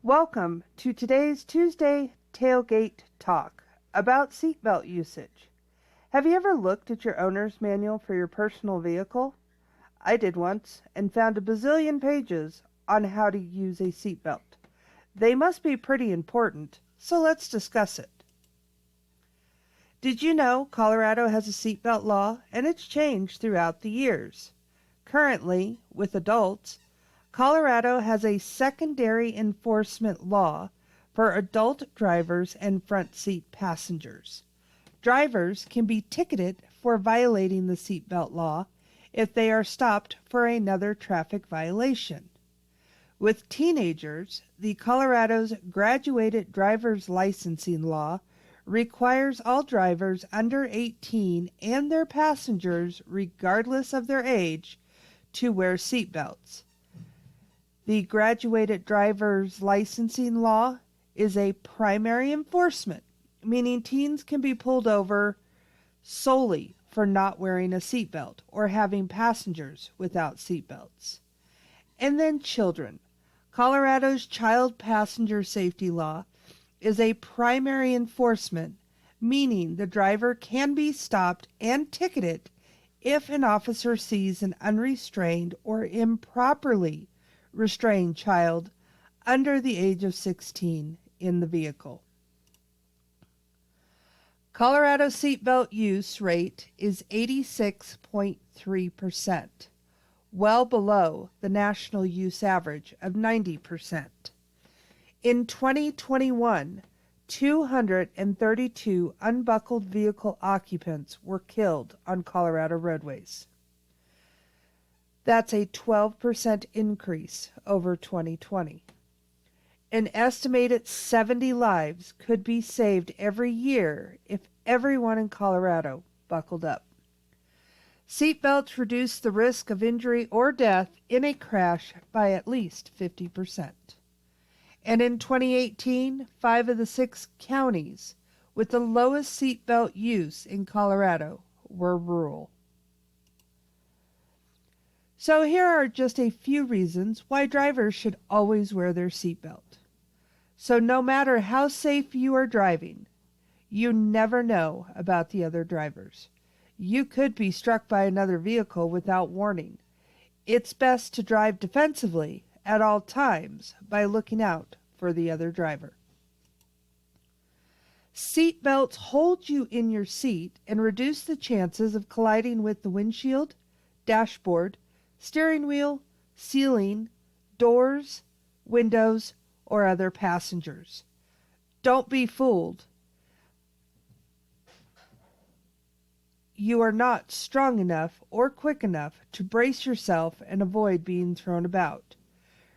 Welcome to today's Tuesday Tailgate Talk about seatbelt usage. Have you ever looked at your owner's manual for your personal vehicle? I did once and found a bazillion pages on how to use a seatbelt. They must be pretty important, so let's discuss it. Did you know Colorado has a seatbelt law and it's changed throughout the years? Currently, with adults, Colorado has a secondary enforcement law for adult drivers and front seat passengers. Drivers can be ticketed for violating the seatbelt law if they are stopped for another traffic violation. With teenagers, the Colorado's graduated driver's licensing law requires all drivers under 18 and their passengers, regardless of their age, to wear seatbelts. The graduated driver's licensing law is a primary enforcement, meaning teens can be pulled over solely for not wearing a seatbelt or having passengers without seatbelts. And then children. Colorado's child passenger safety law is a primary enforcement, meaning the driver can be stopped and ticketed if an officer sees an unrestrained or improperly restrained child under the age of 16 in the vehicle. Colorado's seatbelt use rate is 86.3%, well below the national use average of 90%. In 2021, 232 unbuckled vehicle occupants were killed on Colorado roadways. That's a 12% increase over 2020. An estimated 70 lives could be saved every year if everyone in Colorado buckled up. Seatbelts reduce the risk of injury or death in a crash by at least 50%. And in 2018, 5 of the 6 counties with the lowest seatbelt use in Colorado were rural. So here are just a few reasons why drivers should always wear their seatbelt. So no matter how safe you are driving, you never know about the other drivers. You could be struck by another vehicle without warning. It's best to drive defensively at all times by looking out for the other driver. Seatbelts hold you in your seat and reduce the chances of colliding with the windshield, dashboard, steering wheel, ceiling, doors, windows, or other passengers. Don't be fooled. You are not strong enough or quick enough to brace yourself and avoid being thrown about.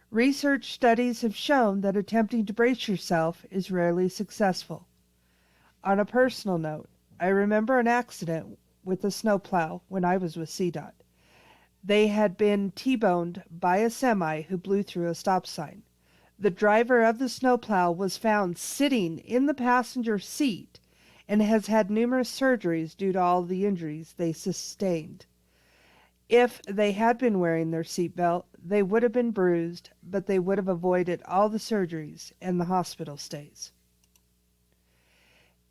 Research studies have shown that attempting to brace yourself is rarely successful. On a personal note, I remember an accident with a snowplow when I was with CDOT. They had been T-boned by a semi who blew through a stop sign. The driver of the snowplow was found sitting in the passenger seat and has had numerous surgeries due to all the injuries they sustained. If they had been wearing their seatbelt, they would have been bruised, but they would have avoided all the surgeries and the hospital stays.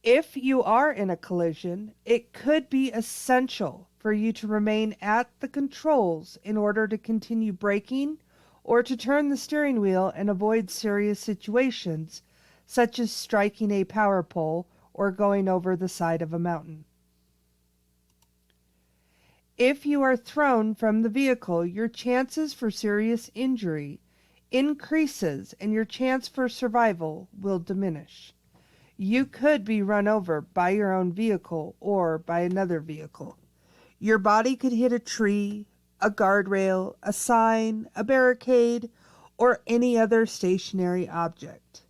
If you are in a collision, it could be essential for you to remain at the controls in order to continue braking or to turn the steering wheel and avoid serious situations, such as striking a power pole or going over the side of a mountain. If you are thrown from the vehicle, your chances for serious injury increases and your chance for survival will diminish. You could be run over by your own vehicle or by another vehicle. Your body could hit a tree, a guardrail, a sign, a barricade, or any other stationary object.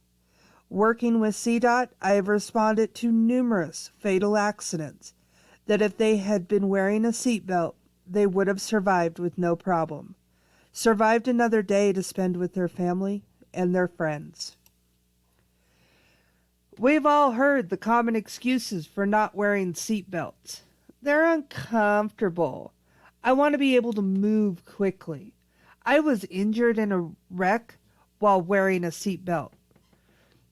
Working with CDOT, I have responded to numerous fatal accidents that if they had been wearing a seatbelt, they would have survived with no problem. Survived another day to spend with their family and their friends. We've all heard the common excuses for not wearing seatbelts. They're uncomfortable. I want to be able to move quickly. I was injured in a wreck, while wearing a seatbelt.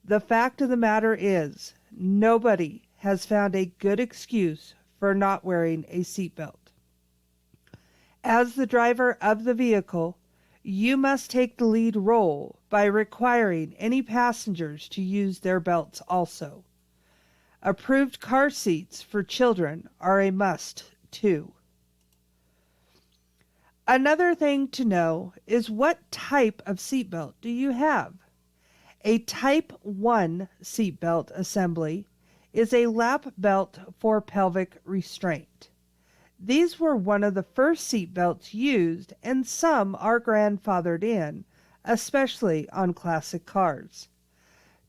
The fact of the matter is, nobody has found a good excuse for not wearing a seatbelt. As the driver of the vehicle, you must take the lead role by requiring any passengers to use their belts also. Approved car seats for children are a must, too. Another thing to know is what type of seatbelt do you have? A Type 1 seatbelt assembly is a lap belt for pelvic restraint. These were one of the first seatbelts used, and some are grandfathered in, especially on classic cars.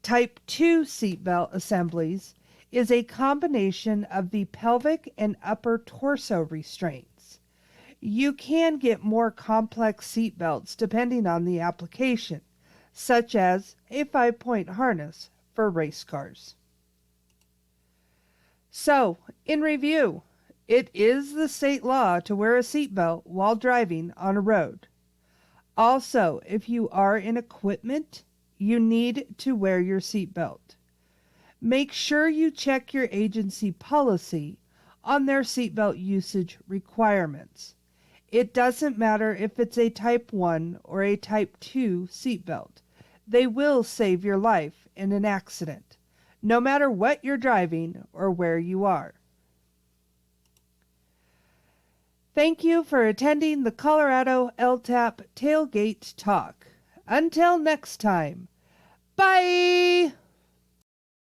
Type 2 seatbelt assemblies is a combination of the pelvic and upper torso restraints. You can get more complex seatbelts depending on the application, such as a 5-point harness for race cars. So, in review, it is the state law to wear a seatbelt while driving on a road. Also, if you are in equipment, you need to wear your seatbelt. Make sure you check your agency policy on their seatbelt usage requirements. It doesn't matter if it's a Type 1 or a Type 2 seatbelt. They will save your life in an accident, no matter what you're driving or where you are. Thank you for attending the Colorado LTAP Tailgate Talk. Until next time, bye!